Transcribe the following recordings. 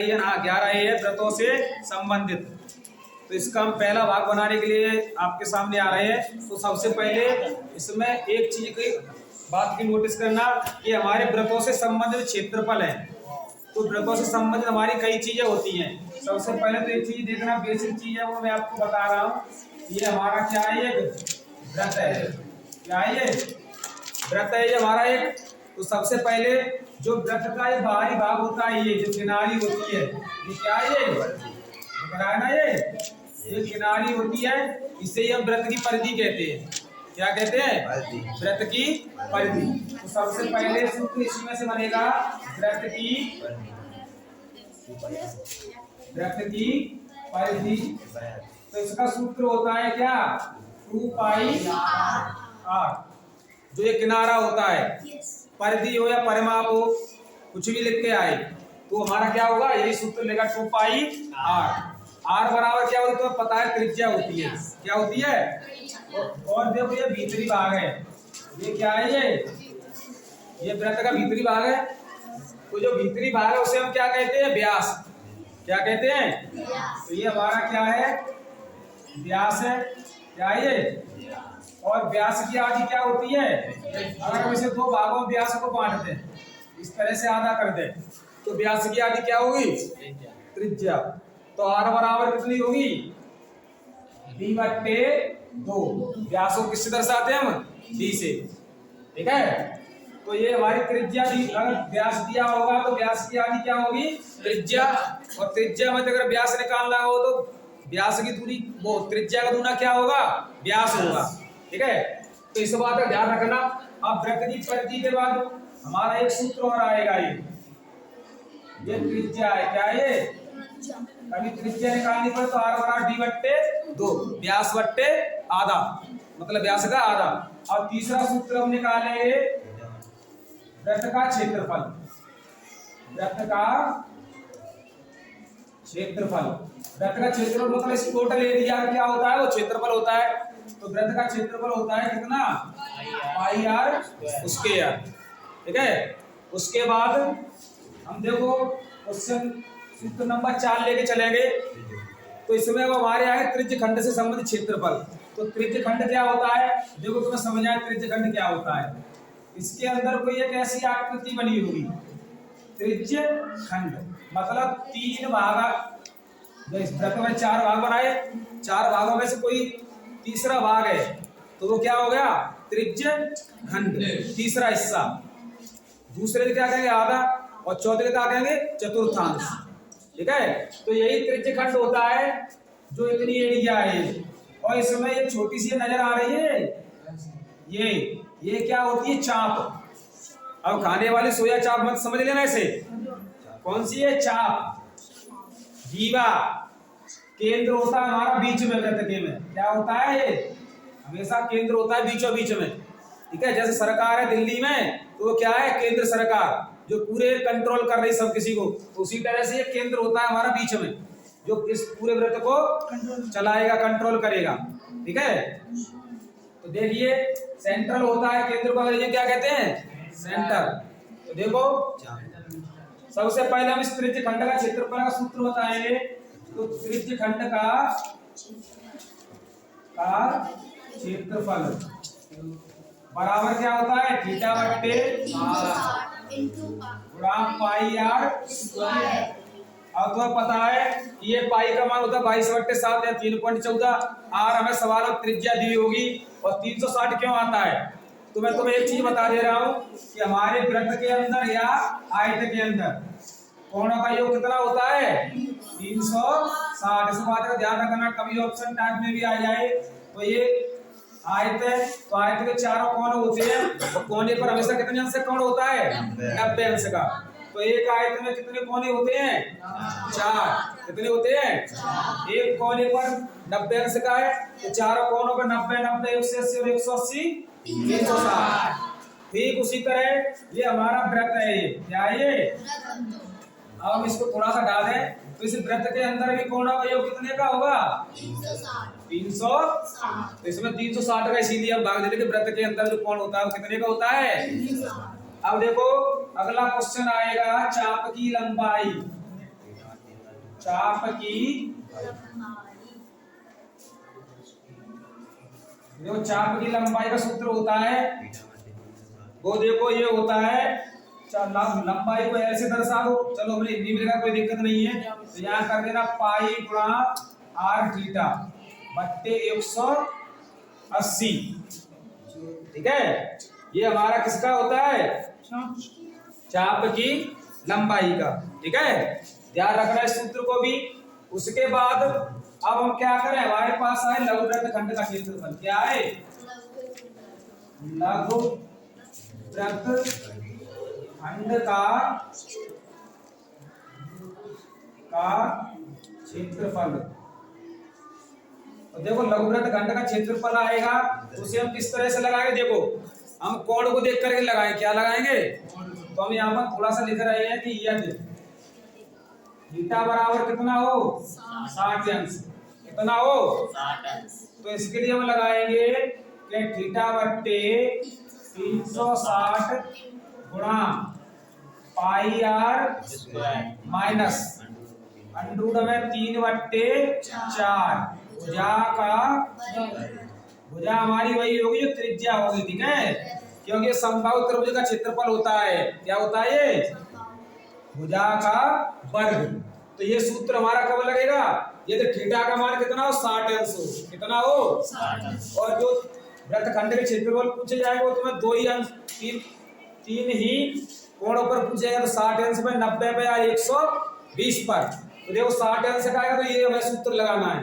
11 है व्रतों से संबंधित। तो इसका हम पहला भाग बनाने के लिए आपके सामने आ रहे हैं। तो सबसे पहले इसमें एक चीज की बात की नोटिस करना कि हमारे व्रतों से संबंधित क्षेत्रफल है। तो व्रतों से संबंधित हमारी कई चीजें होती हैं। सबसे पहले तो एक चीज देखना, बेसिक चीज है वो मैं आपको बता रहा हूँ। ये हमारा क्या है, एक व्रत है। क्या है ये? व्रत है ये हमारा एक। तो सबसे पहले जो व्रत का ये बाहरी भाग होता है, ये जो किनारी होती है, ये क्या है, ये है ना, ये किनारी होती है। इसे हम व्रत की परिधि कहते हैं। क्या कहते हैं? व्रत की परिधि। तो सबसे पहले सूत्र इसमें से बनेगा व्रत की परिधि। तो इसका सूत्र होता है क्या? 2 पाई r। जो ये किनारा होता है, परिधि हो या परिमाप हो, कुछ भी लिख के आए तो हमारा क्या होगा, यही सूत्र लेगा 2 पाई r। r बराबर क्या होती है तो पता है, त्रिज्या होती है। क्या होती है? और देखो ये भीतरी भाग है। ये क्या है, ये वृत्त का भीतरी भाग है। तो जो भीतरी भाग है उसे हम क्या कहते हैं? व्यास। क्या कहते हैं? तो ये हमारा क्या है? व्यास है। क्या है ये? और व्यास की आदि क्या होती है? अगर हम इसे 2 भागों में व्यास को बांट दें, इस तरह से आधा कर दें, तो व्यास की आदि क्या होगी? त्रिज्या। तो r बराबर कितनी होगी? d/2। व्यास को किससे दर्शाते हैं हम? d से। ठीक है। तो ये हमारी त्रिज्या दी। अगर व्यास दिया होगा तो व्यास की आदि क्या होगी? त्रिज्या। और त्रिज्या में अगर व्यास निकालना हो तो व्यास की दूरी वो त्रिज्या का दूना क्या होगा? व्यास होगा। ठीक है। तो इस बात का ध्यान रखना। अब वृत्त की परिधि के बाद हमारा एक सूत्र और आएगा। ये त्रिज्या है। क्या है ये? कभी त्रिज्या निकालनी पड़े तो r बराबर d/2, व्यास बट्टे आधा, मतलब व्यास का आधा। अब तीसरा सूत्र हम निकालेंगे वृत्त का क्षेत्रफल। वृत्त का क्षेत्रफल। वृत्त का क्षेत्रफल मतलब इस टोटल एरिया का क्या होता है? वो क्षेत्रफल होता है। तो वृत्त का क्षेत्रफल होता है कितना? पाई r स्क्वायर। ठीक है। उसके बाद हम देखो क्वेश्चन सूत्र नंबर 4 लेके चलेंगे। तो इसमें वो हमारे आए त्रिज्य खंड से संबंधित क्षेत्रफल। तो त्रिज्य खंड क्या होता है? देखो तुम्हें समझ आए त्रिज्य खंड क्या होता है। इसके अंदर कोई एक ऐसी आकृति बनी होगी, त्रिज्य खंड, मतलब 3 भाग। इस वृत्त में 4 भाग बनाए, 4 भागों में से कोई तीसरा भाग है तो वो क्या हो गया? त्रिज्य खंड, तीसरा हिस्सा। दूसरे को क्या कहेंगे? आधा। और चौथे को क्या कहेंगे? चतुर्थांश। ठीक है। तो यही त्रिज्य खंड होता है जो इतनी एरिया है। और इसमें ये छोटी सी नजर आ रही है, ये क्या होती है? चाप। अब खाने वाली सोया चाप मत समझ लेना इसे। कौन सी है? चाप। जीवा केंद्र होता है हमारा बीच में। वृत्त के में क्या होता है? ये हमेशा केंद्र होता है बीचों बीच में। ठीक है। जैसे सरकार है दिल्ली में, तो वो क्या है? केंद्र सरकार, जो पूरे कंट्रोल कर रही सब किसी को। तो उसी तरह से ये केंद्र होता है हमारा बीच में, जो इस पूरे वृत्त को चलाएगा, कंट्रोल करेगा। ठीक है। तो देखिए सेंट्रल होता है केंद्र को अंग्रेजी क्या कहते हैं? सेंटर। तो देखो सबसे पहले हम इस त्रिज्य खंड का क्षेत्रफल का सूत्र बताएंगे। तो त्रिज्य खंड का क्षेत्रफल बराबर क्या होता है? θ/r गुणा पाई r स्क्वायर। अब तुम्हें पता है ये पाई का मान होता है 22/7 या 3.14। r हमें सवाल में त्रिज्या दी होगी। और 360 क्यों आता है? तो मैं तुम्हें एक चीज बता दे रहा हूँ कि हमारे वृत्त के अंदर या आयत के अंदर कोणों का योग कितना होता है? 360। इस बात का ध्यान रखना, कभी ऑप्शन टाइप में भी आ जाए। तो ये आयत है, तो आयत के चारों कोण होते हैं। तो कोने पर हमेशा कितने अंश का कोण होता है? 90 अंश का। तो एक आयत में कितने कोने होते हैं? 4। कितने होते हैं? एक कोने पर 90 अंश का है, तो चारों कोनों पर 90 90 180 और 180 360। ठीक उसी तरह ये हमारा वृत्त है। ये क्या है? ये अब हम इसको थोड़ा सा डालें तो इस वृत्त के अंदर भी कोणों का योग कितने का होगा? 360। तो इसमें 360 का इसीलिए हम भाग देते कि वृत्त के अंदर जो कोण होता है वो कितने का होता है? अब देखो अगला क्वेश्चन आएगा, चाप की लंबाई। चाप की, देखो चाप की लंबाई का सूत्र होता है, वो देखो ये होता है, लंबाई को ऐसे दर्शा दो, चलो हमने हिंदी में लिखा कोई दिक्कत नहीं है, तो यहाँ कर देना पाई गुणा आर थीटा बट्टे 180, ठीक है। ये हमारा किसका होता है, चाप की लंबाई का, ठीक है, ध्यान रखना इस सूत्र को भी। उसके बाद अब हम क्या करें, हमारे पास है लघु वृत्तखंड का क्षेत्रफल, क्या है, लघु वृत्तखंड का क्षेत्रफल। तो देखो लघु वृत्तखंड का क्षेत्रफल आएगा, उसे हम किस तरह से लगाएंगे, देखो हम कोण को देख करके लगाएंगे, क्या लगाएंगे, तो हम यहाँ पर थोड़ा सा लिख रहे हैं कि यदि थीटा बराबर कितना हो 60 अंश, कितना हो 60 अंश, तो इसके लिए हम लगाएंगे कि थीटा बट्टे 360 गुणा पाई आर माइनस अंडरूट में 3/4 भुजा का, भुजा हमारी वही होगी जो त्रिज्या होगी, ठीक है, क्योंकि समबाहु त्रिभुज का क्षेत्रफल होता है, क्या होता है ये, भुजा का वर्ग। तो ये सूत्र हमारा कब लगेगा, ये तो थीटा का मान कितना हो 60 अंश हो, कितना हो 60 अंश, और जो वृत्तखंड के क्षेत्रफल पूछे जाएंगे वो तुम्हें दो ही अंश, तीन ही कोणों पर पूछेगा, तो 60 अंश में 90 पे या 120 पर, तो देखो 60 अंश का आएगा, तो ये हमें सूत्र लगाना है।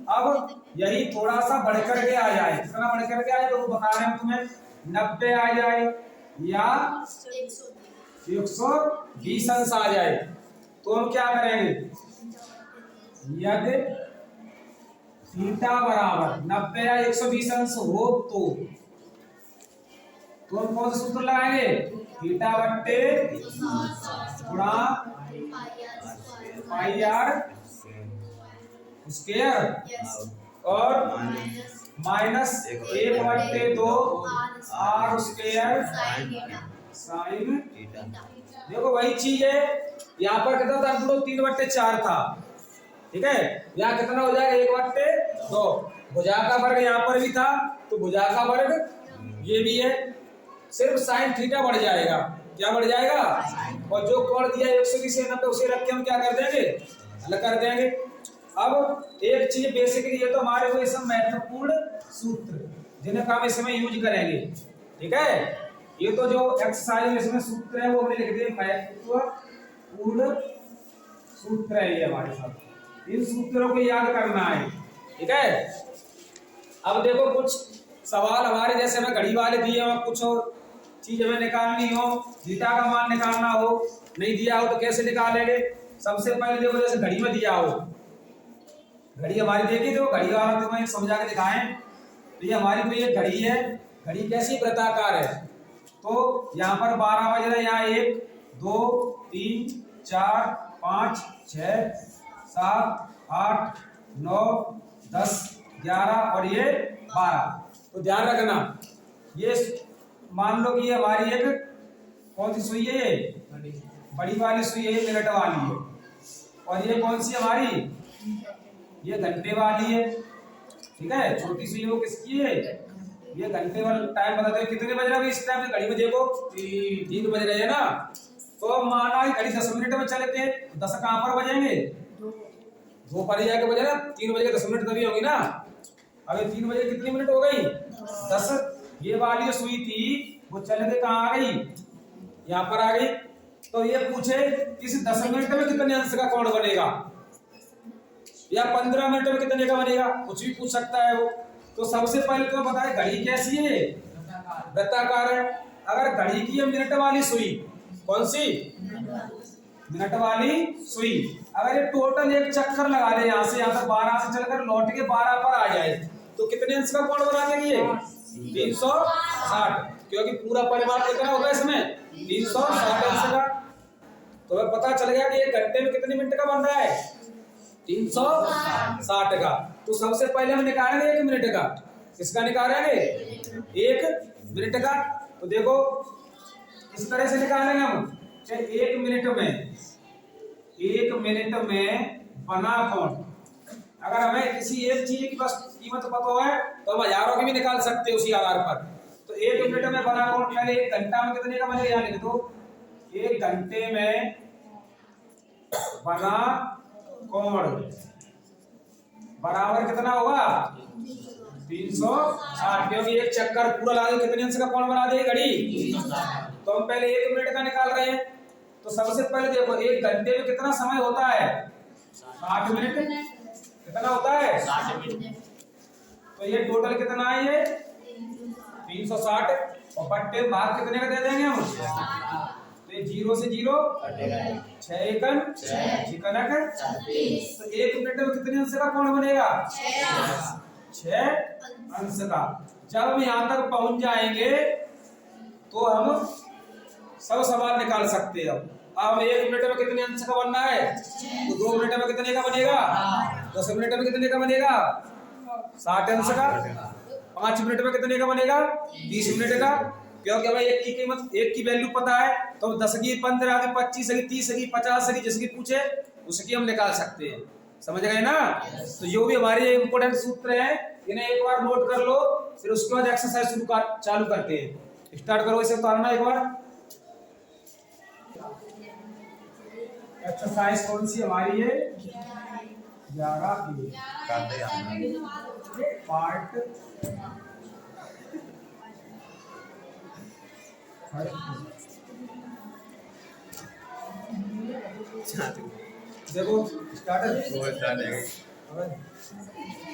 अब यही थोड़ा सा बढ़ करके आ जाए, कितना बढ़ करके आए, तो वो बता रहे हैं तुम्हें 90 आ जाए या 120 अंश आ जाए, तो हम क्या करेंगे, यदि थीटा बराबर 90 या 120 अंश हो तो हम कौन सा सूत्र लगाएंगे, थीटा बट्टे गुणा पाई आर स्क्वायर और minus 1/2 r square sine theta. देखो वही चीज है, यहाँ पर कितना था, 3/4 था, ठीक है, यहाँ कितना हो जाएगा 1/2, भुजा का वर्ग यहाँ पर भी था, तो भुजा का वर्ग ये भी है, सिर्फ साइन थीटा बढ़ जाएगा, क्या बढ़ जाएगा, और जो कोण दिया 120 से 90 उसे रख के हम क्या कर देंगे, अलग कर देंगे। अब एक चीज बेसिकली, ये तो हमारे वो सब महत्वपूर्ण सूत्र जिन्हें हम इसमें यूज करेंगे, ठीक है, ये तो जो एक्सरसाइज इसमें सूत्र है वो हमने लिख दिए, महत्वपूर्ण सूत्र है ये हमारे साथ, इन सूत्रों को याद करना है, ठीक है। अब देखो कुछ सवाल हमारे जैसे हमें घड़ी वाले दिए हो, कुछ और चीज हमें निकालनी हो, थीटा का मान निकालना हो, नहीं दिया हो तो कैसे निकालेंगे। सबसे पहले देखो जैसे घड़ी में दिया हो, घड़ी हमारी देखी, तो घड़ी वाला तुम्हें समझा के दिखाएं, तो ये हमारी कोई एक घड़ी है, घड़ी कैसी वृत्ताकार है, तो यहाँ पर 12 बज रहे, यहाँ 1 2 3 4 5 6 7 8 9 10 11 और ये 12, तो ध्यान रखना, ये मान लो कि ये हमारी एक कौन सी सुई है, ये बड़ी वाली सुई है, ये मिनट वाली है, और ये कौन सी हमारी, ये घंटे वाली है, ठीक है, छोटी सुई वो किसकी है, ये घंटे वाला टाइम बता दे कितने बज रहा है इस टाइम, घड़ी में देखो 3 बज रहे हैं ना, तो माना घड़ी 10 मिनट में चले थे, 10 कहां पर बजेंगे, 2 पर जाके बजे ना, 3 बजे के 10 मिनट तभी होगी ना, अभी 3 बजे कितनी मिनट हो गई 10, ये वाली सुई थी वो चल के कहां आ गई, यहाँ पर आ गई, तो ये पूछे इस 10 मिनट में कितने अंश का कोण बनेगा, या 15 मिनट में कितने का बनेगा, कुछ भी पूछ सकता है वो। तो सबसे पहले तो बताए घड़ी कैसी है, वृत्ताकार है, अगर घड़ी की है मिनट वाली सुई, कौन सी, मिनट वाली सुई, अगर ये टोटल एक चक्कर लगा ले यहाँ से यहाँ तक 12 से चलकर लौट के 12 पर आ जाए, तो कितने अंश का कोण बना देगी ये 360, क्योंकि पूरा परिमाण कितना होगा इसमें 360 अंश का, तो हमें पता चल गया कि ये घंटे में कितने मिनट का बन रहा है 360 का। तो सबसे पहले हम निकालेंगे 1 मिनट का, किसका निकालेंगे 1 मिनट का, तो देखो इस तरह से निकालेंगे हम, 1 मिनट में बना कोण। अगर हमें किसी एक चीज की बस कीमत पता है तो हम हजारों की भी निकाल सकते हैं उसी आधार पर। तो एक मिनट में बना कोण, पहले एक घंटा में कितने का बनेगा यहाँ लिख दो। एक घंटे में बना कोण बराबर कितना होगा 360, क्योंकि एक चक्कर पूरा लगा के कितने अंश का कोण बना देगी घड़ी। तो हम पहले एक मिनट का निकाल रहे हैं। तो सबसे पहले देखो एक घंटे में कितना समय होता है 60 मिनट। कितना होता है 60 मिनट। तो ये टोटल कितना है ये 360 और बट्टे भाग कितने का दे देंगे हम। तो ये 0 से 0 6 एकम 6 कनक। तो एक मिनट में कितने अंश का कोण बनेगा 6 अंश का। जब हम यहाँ तक पहुंच जाएंगे तो हम सब सवाल निकाल सकते हैं। अब एक मिनट में कितने अंश का बनना है तो 2 मिनट में कितने का बनेगा 10 मिनट में कितने का बनेगा 60 अंश का। 5 मिनट में कितने का बनेगा 20 मिनट का, क्योंकि हमें एक की कीमत एक की वैल्यू पता है। तो 10 की 15 की 25 की 30 की 50 की जिसकी पूछे उसकी हम निकाल सकते हैं। समझ गए ना। तो जो भी हमारे इंपोर्टेंट सूत्र हैं इन्हें एक बार नोट कर लो, फिर उसके बाद एक्सरसाइज चालू करते हैं। स्टार्ट करो इसे उतारना एक बार। एक्सरसाइज कौन सी हमारी है 11 पार्ट। देखो स्टार्ट।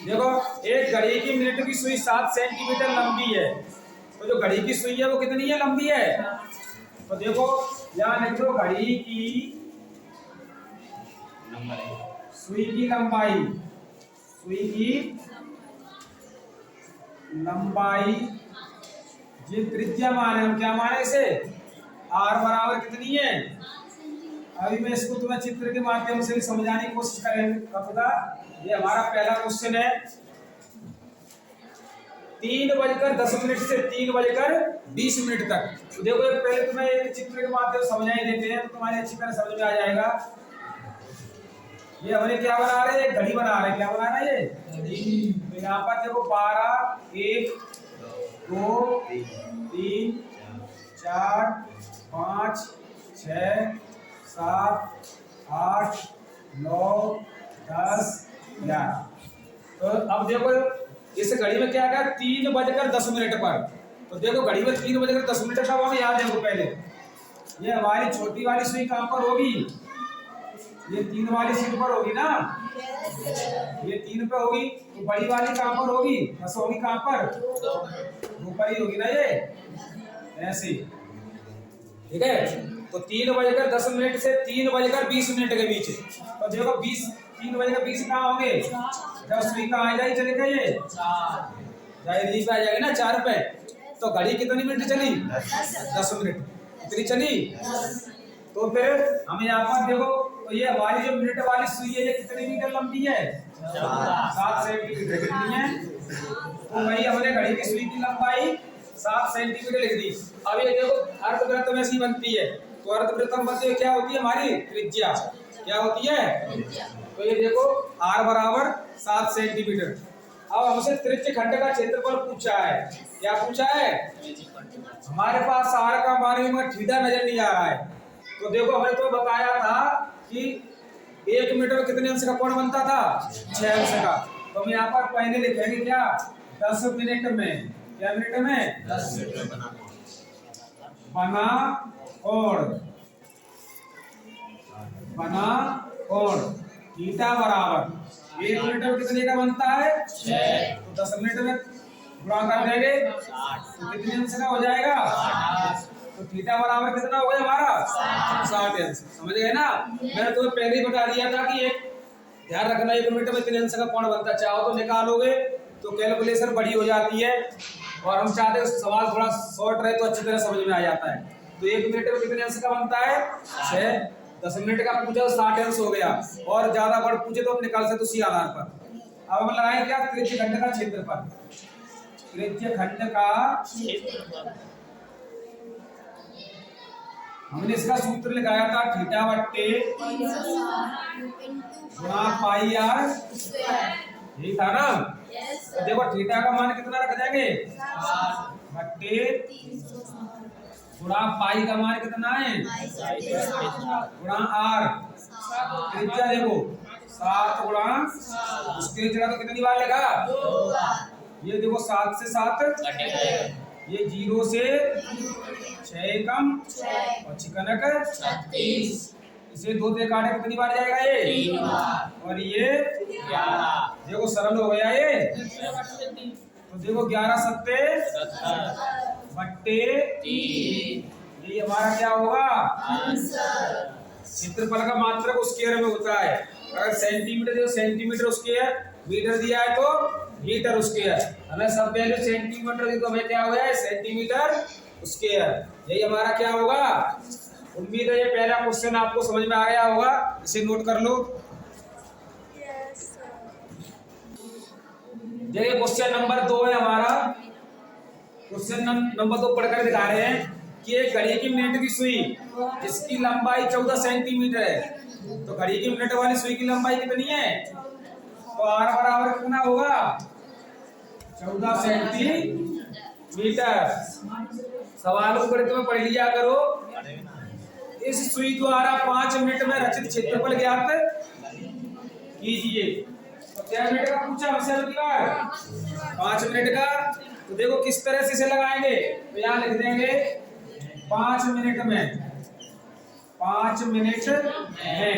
देखो एक घड़ी की मिनट की सुई 7 सेंटीमीटर लंबी है। तो जो घड़ी की सुई है वो कितनी है लंबी है। तो देखो यहाँ लिख दो घड़ी की सुई की लंबाई। सुई की लंबाई जी त्रिज्या मान है, हम क्या माने इसे r बराबर कितनी है। अभी मैं इसको तुम्हें चित्र के माध्यम से समझाने की कोशिश करूंगा। ये हमारा पहला क्वेश्चन है 3:10 से 3:20 तक। तो देखो पहले तुम्हें एक चित्र के माध्यम से समझाई देते हैं तो तुम्हारी अच्छी तरह समझ में आ जाएगा। ये हमने क्या बना रहे हैं घड़ी बना रहे हैं। क्या बना रहे हैं ये। तो यहाँ पर देखो 12 1 2 3 4 5 6 7 8 9 10 11। तो अब देखो इस घड़ी में क्या 3:10 पर। तो देखो घड़ी में 3:10 का हम याद देखो पहले ये हमारी छोटी वाली सुई कहाँ पर होगी, ये 3 वाली सीट पर होगी ना, ये 3 पे होगी। तो बड़ी वाली कहाँ पर होगी बस होगी कहाँ पर 2 पर ही होगी ना ये ऐसे। ठीक है। तो 3:10 से 3:20 के बीच। तो देखो 3:20 कहाँ होंगे जब सुई कहाँ आ जाएगी चलेगा ये जाएगी पे आ जाएगी ना 4 पे। तो घड़ी कितनी मिनट चली 10 मिनट कितनी चली। तो फिर हम यहाँ पर देखो तो ये हमारी जो मिनट वाली सुई है ये कितनी मीटर लंबी है 7 सेंटीमीटर कितनी है। तो वही हमने घड़ी की सुई की लंबाई 7 सेंटीमीटर लिख दी। अब ये देखो अर्धवृत्त में ऐसी बनती है। तो अर्धवृत्त में क्या होती है हमारी त्रिज्या क्या होती है। तो ये देखो r बराबर 7 सेंटीमीटर। अब हमसे त्रिज्य खंड का क्षेत्रफल पूछा है। क्या पूछा है हमारे पास r का मान में थीटा नजर नहीं आ रहा है। तो देखो हमने तो बताया था कि 1 मिनट में कितने अंश का कोण बनता था 6 अंश का। तो हम यहाँ पर पहले लिखेंगे क्या 10 मिनट में। क्या मिनट में 10 मिनट में बना कोण थीटा बराबर 1 मिनट में कितने का बनता है 6। तो 10 मिनट में गुणा कर देंगे तो कितने अंश का हो जाएगा। तो थीटा बराबर कितना हो गया हमारा 60 अंश। समझ गए ना। मैंने तुम्हें पहले ही बता दिया था कि एक ध्यान रखना 1 मिनट में कितने अंश का कोण बनता है। चाहो तो निकालोगे तो कैलकुलेशन बड़ी हो जाती है और हम चाहते हैं सवाल थोड़ा शॉर्ट रहे तो अच्छी तरह समझ में आ जाता है। तो 1 मिनट में कितने अंश का बनता है 6। 10 मिनट का पूछा तो 60 अंश हो गया और ज्यादा बड़ पूछे तो हम निकाल सकते उसी आधार पर। अब हम लगाएंगे क्या त्रिज्य खंड का क्षेत्रफल। त्रिज्य खंड का हमने इसका सूत्र लगाया था थीटा बट्टे गुणा पाई आर, यही था ना। तो देखो थीटा का मान कितना रख देंगे, बट्टे गुणा पाई का मान कितना है, गुणा आर, त्रिज्या देखो 7 गुणा उसके जगह तो कितनी बार लेगा, ये देखो 7 से 7 ये 0 से 6 कम और चिकनक 36, इसे 2 से काटे कितनी बार जाएगा ये 3 बार, और ये 11, देखो सरल हो गया ये। तो देखो 11 सत्ते 70 बट्टे 3, ये हमारा क्या होगा आंसर। क्षेत्रफल का मात्रक स्क्वायर में होता है, अगर सेंटीमीटर दिया सेंटीमीटर स्क्वायर, मीटर दिया है तो मीटर स्क्वायर, हमें सब वैल्यू सेंटीमीटर दी तो हमें क्या हुआ है सेंटीमीटर स्क्वायर, यही हमारा क्या होगा। उम्मीद है ये पहला क्वेश्चन आपको समझ में आ गया होगा, इसे नोट कर लो। देखिए क्वेश्चन नंबर 2 है हमारा, क्वेश्चन नंबर 2 पढ़कर दिखा रहे हैं कि एक घड़ी की मिनट की सुई जिसकी लंबाई 14 सेंटीमीटर है, तो घड़ी की मिनट वाली सुई की लंबाई कितनी है, तो आर बराबर कितना होगा 14 सेंटीमीटर। सवाल को गणित में पढ़ लिया करो। इस सुई द्वारा 5 मिनट में रचित क्षेत्रफल ज्ञात कीजिए। तो क्या मिनट का पूछा हमसे, 5 मिनट का। तो देखो किस तरह से इसे लगाएंगे, तो यहाँ लिख देंगे 5 मिनट में, 5 मिनट में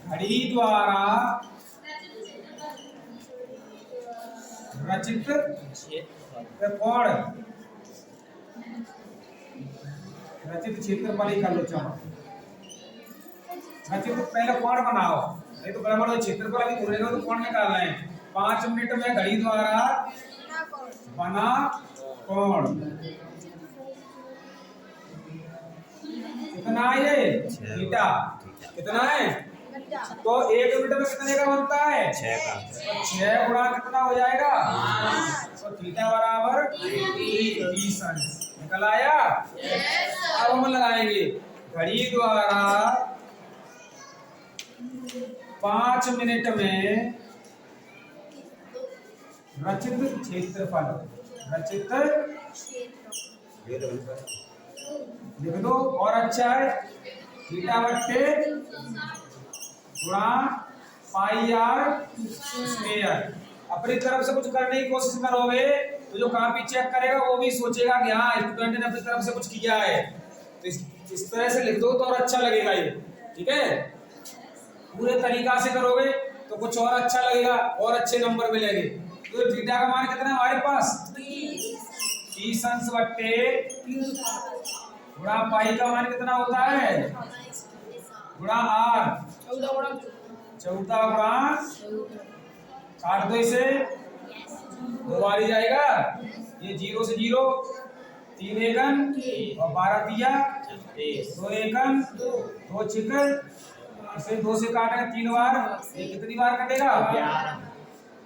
घड़ी द्वारा रचित कोण, रचित क्षेत्रफल ही कर लो, चलो रचित पहले कोण बनाओ, नहीं तो बराबर तो क्षेत्रफल अभी बोलेगा तो कोण निकालना है। 5 मिनट में घड़ी द्वारा बना कोण कितना है, ये थीटा कितना है, तो 1 मिनट में कितने का बनता है 6 का, तो 6 गुणा कितना हो जाएगा, तो थीटा बराबर 30 अंश निकल आया। अब हम लगाएंगे घड़ी द्वारा 5 मिनट में रचित क्षेत्रफल, रचित लिख दो और अच्छा है थीटा बट्टे गुणा पाई आर स्क्वायर। अपनी तरफ से कुछ करने की कोशिश करोगे तो जो कॉपी चेक करेगा वो भी सोचेगा कि हाँ स्टूडेंट ने अपनी तरफ से कुछ किया है, तो इस तरह से लिख दो तो और अच्छा लगेगा ये, ठीक है। पूरे तरीका से करोगे तो कुछ और अच्छा लगेगा और अच्छे नंबर मिलेंगे। तो थीटा का मान कितना है हमारे पास 30 अंश बट्टे गुणा पाई का मान कितना होता है गुणा आर 14 गुणा, काट दो इसे, 2 बार ही जाएगा, ये 0 से 0 3 एकम और 12 तिया 2 एकम 2 चिकन, इसे 2 से काटेंगे 3 बार, ये कितनी बार कटेगा 11,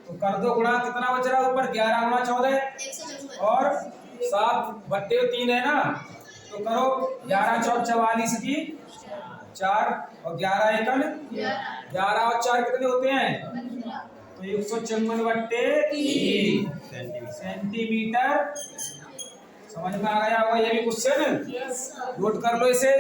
तो कर दो गुणा, कितना बच रहा ऊपर 11 गुणा 14 और 7 बट्टे 3 है ना, तो करो 11 चौक 44 की 4 और 11 एकम 11 और 4 कितने होते हैं, तो 154 बट्टे 3 सेंटीमीटर। समझ में आ गया होगा ये भी क्वेश्चन, नोट कर लो इसे।